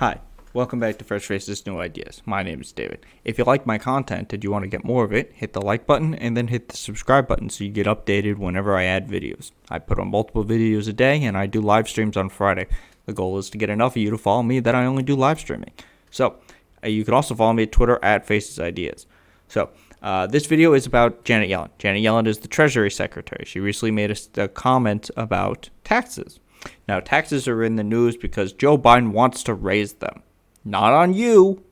Hi, welcome back to Fresh Faces New Ideas. My name is David. If you like my content and you want to get more of it, hit the like button and then hit the subscribe button so you get updated whenever I add videos. I put on multiple videos a day and I do live streams on Friday. The goal is to get enough of you to follow me that I only do live streaming. So, you can also follow me at Twitter at Faces Ideas. So, this video is about Janet Yellen. Janet Yellen is the Treasury Secretary. She recently made a comment about taxes. Now, taxes are in the news because Joe Biden wants to raise them. Not on you,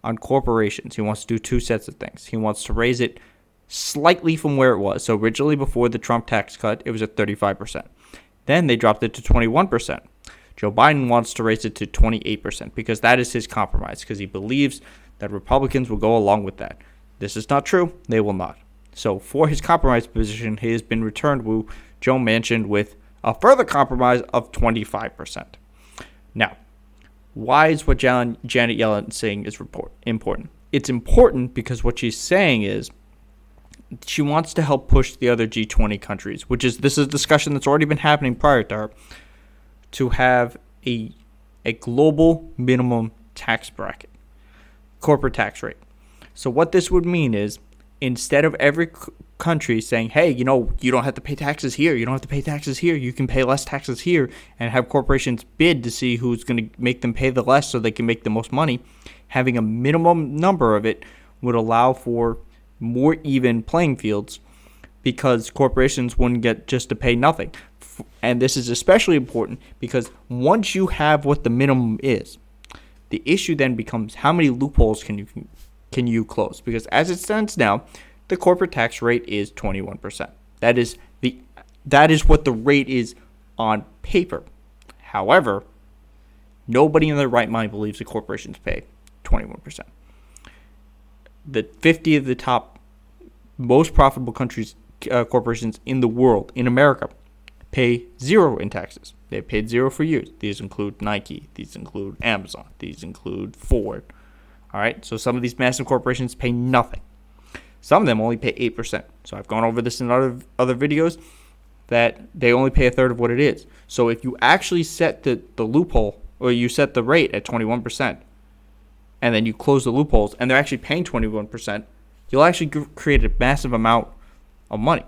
on corporations. He wants to do two sets of things. He wants to raise it slightly from where it was. So originally, before the Trump tax cut, it was at 35%. Then they dropped it to 21%. Joe Biden wants to raise it to 28% because that is his compromise, because he believes that Republicans will go along with that. This is not true. They will not. So for his compromise position, he has been returned to Joe Manchin with a further compromise of 25%. Now, why is what Janet Yellen is saying is important? It's important because what she's saying is she wants to help push the other G20 countries, this is a discussion that's already been happening prior to her, to have a global minimum tax bracket, corporate tax rate. So what this would mean is, instead of every country saying, hey, you don't have to pay taxes here, you don't have to pay taxes here, you can pay less taxes here, and have corporations bid to see who's going to make them pay the less so they can make the most money, having a minimum number of it would allow for more even playing fields, because corporations wouldn't get just to pay nothing. And this is especially important because once you have what the minimum is, the issue then becomes how many loopholes can you close? Because as it stands now, the corporate tax rate is 21%. That is what the rate is on paper. However, nobody in their right mind believes that corporations pay 21%. The 50 of the top most profitable corporations in the world, in America, pay zero in taxes. They've paid zero for years. These include Nike. These include Amazon. These include Ford. All right, so some of these massive corporations pay nothing. Some of them only pay 8%. So I've gone over this in other videos that they only pay a third of what it is. So if you actually set the loophole, or you set the rate at 21%, and then you close the loopholes, and they're actually paying 21%, you'll actually create a massive amount of money.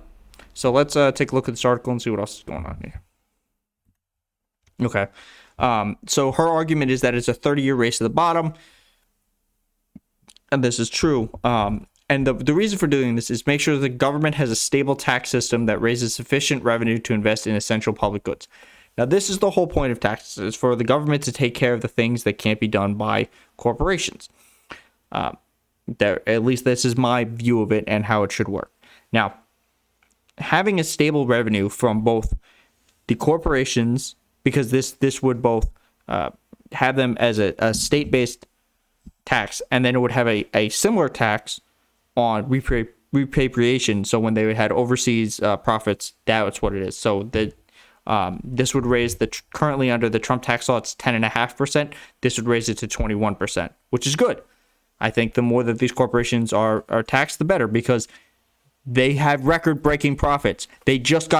So let's take a look at this article and see what else is going on here. Okay. So her argument is that it's a 30-year race to the bottom. And this is true. And the reason for doing this is make sure the government has a stable tax system that raises sufficient revenue to invest in essential public goods. Now, this is the whole point of taxes, is for the government to take care of the things that can't be done by corporations. At least this is my view of it and how it should work. Now, having a stable revenue from both the corporations, because this would both have them as a state-based tax, and then it would have a similar tax on repatriation. So when they had overseas profits, that's what it is. So this would raise currently under the Trump tax law, it's 10.5%. This would raise it to 21%, which is good. I think the more that these corporations are taxed, the better, because they have record-breaking profits. They just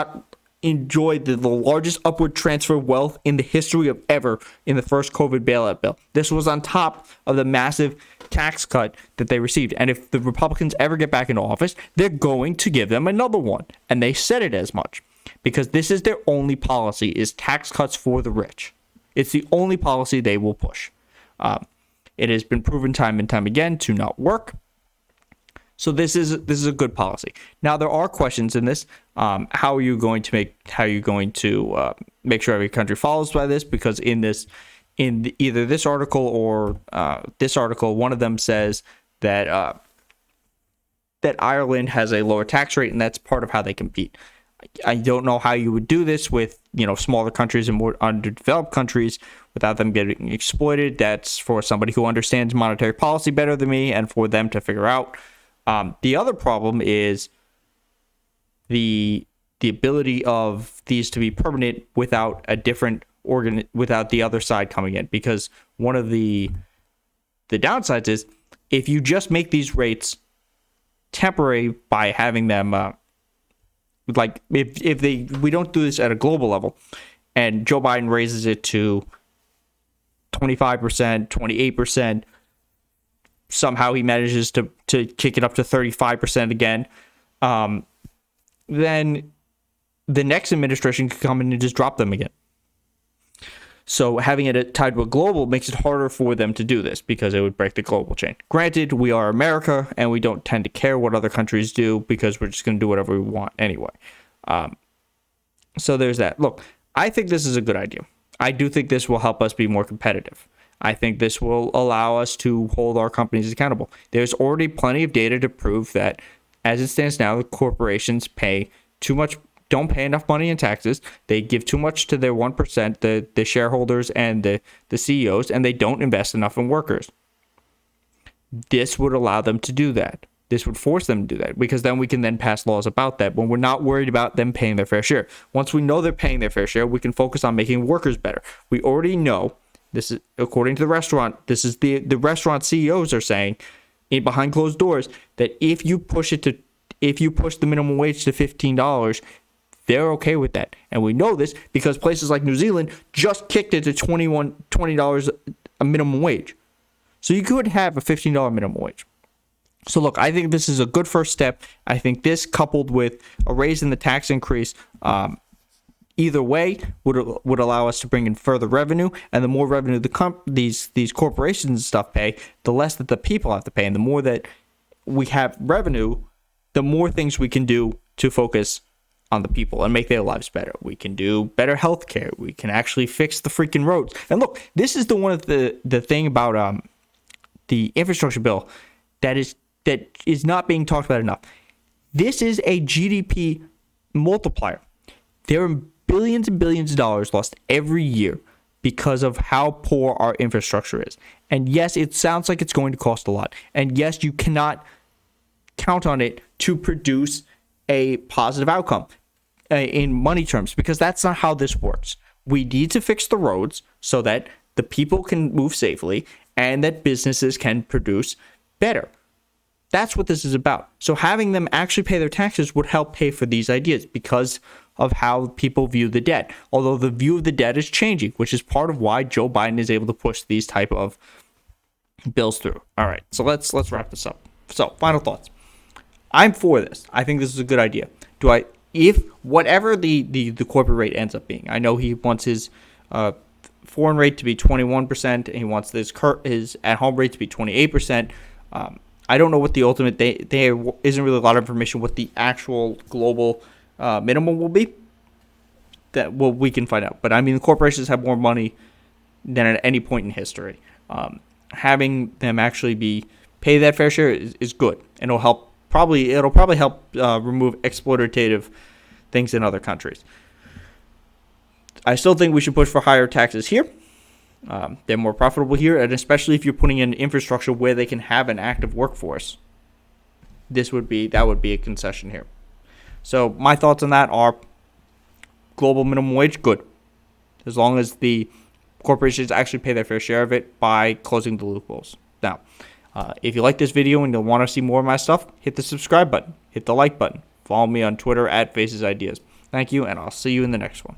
enjoyed the largest upward transfer of wealth in the history of ever in the first COVID bailout bill. This was on top of the massive tax cut that they received. And if the Republicans ever get back into office, they're going to give them another one. And they said it as much, because this is their only policy, is tax cuts for the rich. It's the only policy they will push. It has been proven time and time again to not work. So this is a good policy. Now, there are questions in this. How are you going to make sure every country follows by this? Because in either this article or this article, one of them says that Ireland has a lower tax rate, and that's part of how they compete. I don't know how you would do this with smaller countries and more underdeveloped countries without them getting exploited. That's for somebody who understands monetary policy better than me, and for them to figure out. The other problem is the ability of these to be permanent without a different without the other side coming in, because one of the downsides is if you just make these rates temporary by having them if we don't do this at a global level, and Joe Biden raises it to 25%, 28%. Somehow he manages to kick it up to 35% again. Then the next administration could come in and just drop them again. So having it tied to a global makes it harder for them to do this because it would break the global chain. Granted, we are America and we don't tend to care what other countries do because we're just going to do whatever we want anyway. So there's that. Look, I think this is a good idea. I do think this will help us be more competitive. I think this will allow us to hold our companies accountable. There's already plenty of data to prove that as it stands now, the corporations pay too much, don't pay enough money in taxes. They give too much to their 1%, the shareholders and the CEOs, and they don't invest enough in workers. This would allow them to do that. This would force them to do that because then we can then pass laws about that when we're not worried about them paying their fair share. Once we know they're paying their fair share, we can focus on making workers better. We already know, this is according to the restaurant, this is the restaurant CEOs are saying behind closed doors that if you push the minimum wage to $15, they're okay with that. And we know this because places like New Zealand just kicked it to $20 a minimum wage. So you could have a $15 minimum wage. So look, I think this is a good first step. I think this coupled with a raise in the tax increase, either way would allow us to bring in further revenue, and the more revenue these corporations and stuff pay, the less that the people have to pay, and the more that we have revenue, the more things we can do to focus on the people and make their lives better. We can do better healthcare. We can actually fix the freaking roads. And look, this is the thing about the infrastructure bill that is not being talked about enough. This is a GDP multiplier. There are billions and billions of dollars lost every year because of how poor our infrastructure is. And yes, it sounds like it's going to cost a lot. And yes, you cannot count on it to produce a positive outcome in money terms because that's not how this works. We need to fix the roads so that the people can move safely and that businesses can produce better. That's what this is about. So having them actually pay their taxes would help pay for these ideas because of how people view the debt. Although the view of the debt is changing, which is part of why Joe Biden is able to push these type of bills through. All right, so let's wrap this up. So final thoughts. I'm for this. I think this is a good idea. If whatever the corporate rate ends up being, I know he wants his foreign rate to be 21%, and he wants his at-home rate to be 28%. I don't know what the ultimate, there isn't really a lot of information what the actual global minimum will be. We can find out. But I mean, the corporations have more money than at any point in history. Having them actually pay that fair share is good, and it'll probably help remove exploitative things in other countries. I still think we should push for higher taxes here. They're more profitable here, and especially if you're putting in infrastructure where they can have an active workforce. That would be a concession here. So my thoughts on that are global minimum wage, good. As long as the corporations actually pay their fair share of it by closing the loopholes. Now, if you like this video and you'll want to see more of my stuff, hit the subscribe button, hit the like button. Follow me on Twitter @FacesIdeas. Thank you, and I'll see you in the next one.